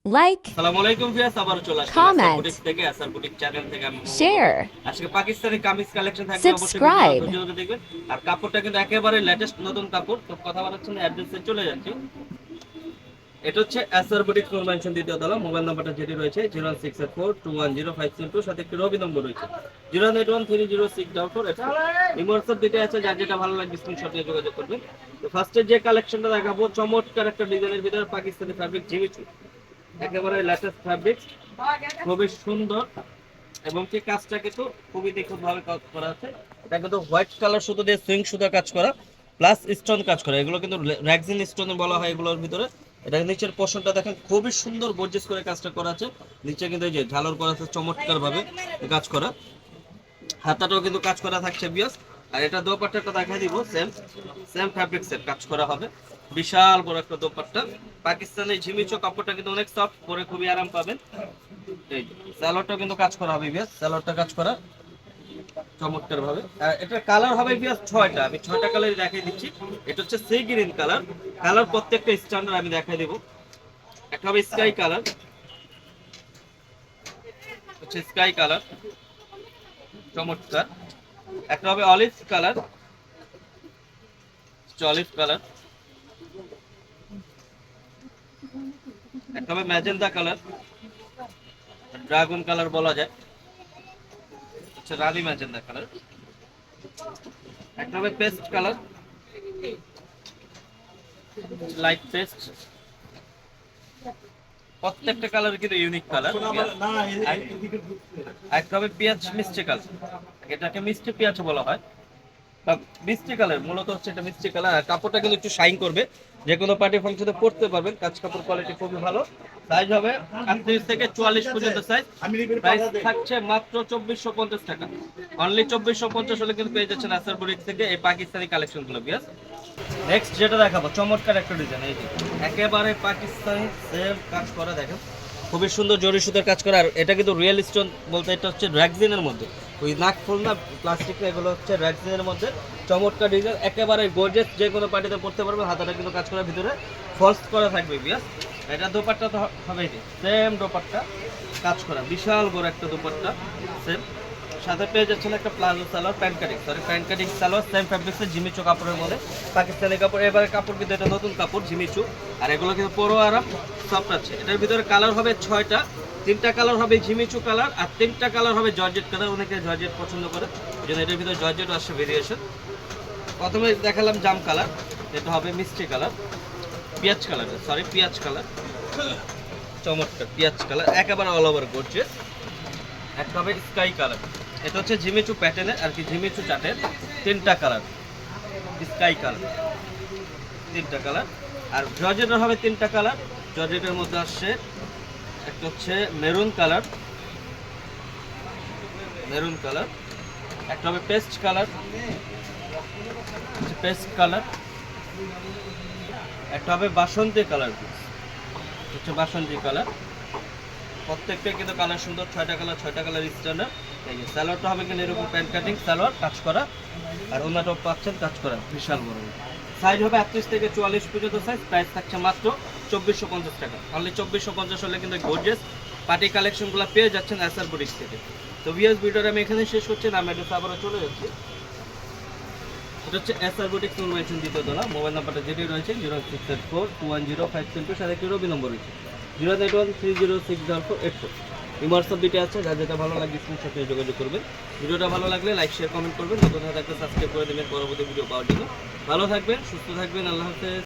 like, আসসালামু আলাইকুম viewers, আবারো চলে আসলাম আসার comment, বুটিক থেকে। আসার বুটিক চ্যানেল থেকে আমি মোহাম্মদ। share, আজকে পাকিস্তানি কামিজ কালেকশন থাকবে, অবশ্যই ভিডিওটা subscribe. ধৈর্য ধরে দেখবেন। আর কাপড়টা কিন্তু একেবারে লেটেস্ট নতুন কাপড়। তো কথা বলার জন্য অ্যাড্রেসে চলে যাচ্ছি। এটা হচ্ছে আসার বুটিক ফ্লোর মেনশন দ্বিতীয় তলা। মোবাইল নাম্বারটা যেটি রয়েছে 01684210532, সাথে একটি রবি নম্বর রয়েছে 081300644। এটা এই হোয়াটসঅ্যাপ দিতে আছে, যার যেটা ভালো লাগবে স্ক্রিনশট নিয়ে যোগাযোগ করবেন। তো ফার্স্টে যে কালেকশনটা দেখাবো, চমৎকার একটা ডিজাইনের ভিতরে পাকিস্তানি ফ্যাব্রিক জিমিচু, একেবারে লেটেস্ট ফ্যাব্রিক, খুবই সুন্দর। এবং কি কাজটা কিন্তু খুবই নিখুঁত ভাবে কাজ করা আছে। এটা কিন্তু হোয়াইট কালার সুতো দিয়ে সুইং সুতা কাজ করা, প্লাস স্টোন কাজ করা। এগুলো কিন্তু র্যাগজিন স্টোন বলা হয় এগুলোর ভিতরে। এটা নিচের পোর্শনটা দেখেন খুবই সুন্দর গর্জিয়াস করে কাজটা করা আছে। নিচে কিন্তু এই যে ঝালর করা আছে চমৎকার ভাবে কাজ করা। হাতাটাও কিন্তু কাজ করা থাকছে বিয়াস। আর এটা দোপাট্টাটা দেখাই দিব, সেম সেম ফ্যাব্রিক্সের কাজ করা হবে। বিশাল বড় একটা দোপাট্টা। পাকিস্তানি ঝিমিচো কাপড়টা কিন্তু অনেক সফট, পরে খুবই আরাম পাবেন। এই সালোয়ারটা কিন্তু কাজ করা হবে বিয়াস, সালোয়ারটা কাজ করা চমৎকার ভাবে। আর এটার কালার হবে বিয়াস 6টা, আমি 6টা কালারই দেখাই দিচ্ছি। এটা হচ্ছে সি গ্রিন কালার। কালার প্রত্যেকটা স্ট্যান্ডার্ড আমি দেখাই দেব। একটা হবে স্কাই কালার, হচ্ছে স্কাই কালার চমৎকার। একটা হবে অলিভ কালার, অলিভ কালার। একটা হবে ম্যাজেন্টা কালার, ড্রাগন কালার বলা যায়, হচ্ছে রানী ম্যাজেন্টা কালার। একটা হবে পেস্ট কালার, লাইট পেস্ট। প্রত্যেকটা কালার কিন্তু ইউনিক কালার। একটা হবে পেঁয়াজ মিষ্টি কালার, এটাকে মিষ্টি পেঁয়াজ বলা হয়। মিষ্টি কালার মূলত হচ্ছে এটা মিষ্টি কালার। আর কাপড়টা কিন্তু একটু শাইন করবে, যে কোনো পার্টি ফাংশনে পরতে পারবেন। কাজ কাপড় কোয়ালিটি খুবই ভালো। সাইজ হবে 38 থেকে 44 পর্যন্ত সাইজ। প্রাইস থাকছে মাত্র 2450 টাকা। অনলি 2450 হলে কিন্তু পেয়ে যাচ্ছেন আসার বুটিক থেকে এই পাকিস্তানি কালেকশনগুলো বিয়াস। নেক্সট যেটা দেখাবো, চমৎকার একটা ডিজাইন। এই যে একেবারে পাকিস্তানি সেম কাজ করা, দেখেন খুবই সুন্দর জরি সুতার কাজ করা। আর এটা কিন্তু রিয়েল স্টোন বলতে এটা হচ্ছে র্যাগজিনের মধ্যে, ওই নাক ফুল না প্লাস্টিক, এগুলো হচ্ছে র্যাগজিনের মধ্যে। চমৎকার ডিজাইন, একেবারে গর্জিয়াস, যে কোনো পার্টিতে পড়তে পারবে। হাতাটা কিন্তু কাজ করার ভিতরে ফলস করা থাকবে বিয়াস। এটা দোপাট্টা তো হবে সেম দোপাট্টা কাজ করা, বিশাল বড় একটা দোপাট্টা সেম। সাথে পেয়ে যাচ্ছেন একটা palazzo salwar, pant cutting salwar, same ফ্যাব্রিক্সের জিমিচু কাপড়ের মধ্যে। পাকিস্তানি কাপড়, এবারে কাপড় কিন্তু এটা নতুন কাপড় জিমিচু। আর এগুলো কিন্তু পরো আরাম, সফট আছে। এটার ভিতরে কালার হবে 6টা, 3টা কালার হবে জিমিচু কালার, আর 3টা কালার হবে জর্জেট কালার। অনেকে জর্জেট পছন্দ করে, এই জন্য এটার ভিতরে জর্জেট আসছে ভেরিয়েশন। প্রথমে দেখালাম জাম কালার, এটা হবে মিষ্টি কালার, পেঁয়াজ কালার, সরি পেঁয়াজ কালার, চমৎকার পেঁয়াজ কালার, একেবারে অল ওভার গর্জিয়াস। একটা হবে স্কাই কালার, এটা হচ্ছে জিমিচু প্যাটার্নের আর কি, জিমিচু চাটের 3টা কালার, স্কাই কালার 3টা কালার। আর জর্জেটের হবে 3টা কালার। জর্জেটের মধ্যে আসছে একটা হচ্ছে মেরুন কালার, মেরুন কালার। একটা হবে পেস্ট কালার, পেস্ট কালার। একটা হবে বাসন্তী কালার, হচ্ছে বাসন্তী কালার। প্রত্যেকটা কিন্তু কালার সুন্দর, 6টা কালার, 6টা কালার স্ট্যান্ডার্ড। এই যে সালোয়ারটা হবে কিন্তু এরকম প্যান্ট কাটিং সালোয়ার কাজ করা। আর ওনাটাও পাচ্ছেন কাজ করা, বিশাল বড়। সাইজ হবে 38 থেকে 44 পর্যন্ত সাইজ। প্রাইস থাকছে মাত্র 2450 টাকা। অনলি 2450 হলে কিন্তু গর্জিয়াস পার্টি কালেকশনগুলো পেয়ে যাচ্ছেন আসার বুটিক থেকে। তো ভিউয়ার্স, ভিডিওটা আমি এখানে শেষ করছি না, আমি একটু আবারও চলে যাচ্ছি। এটা হচ্ছে এসআর বুটিক ফ্লোর মেনশন দ্বিতীয় তলা। মোবাইল নাম্বারটা যেটি রয়েছে 06842100532, সাথে একটি রবি নম্বর রয়েছে 081306484। এই হোয়াটসঅ্যাপ দুইটা আছে, যার যেটা ভালো লাগে স্ক্রিনশট নিয়ে যোগাযোগ করবেন। ভিডিওটা ভালো লাগলে লাইক শেয়ার কমেন্ট করবেন, নতুন হয়ে থাকলে সাবস্ক্রাইব করে দেবেন পরবর্তী ভিডিও পাওয়ার জন্য। ভালো থাকবেন, সুস্থ থাকবেন, আল্লাহ হাফেজ।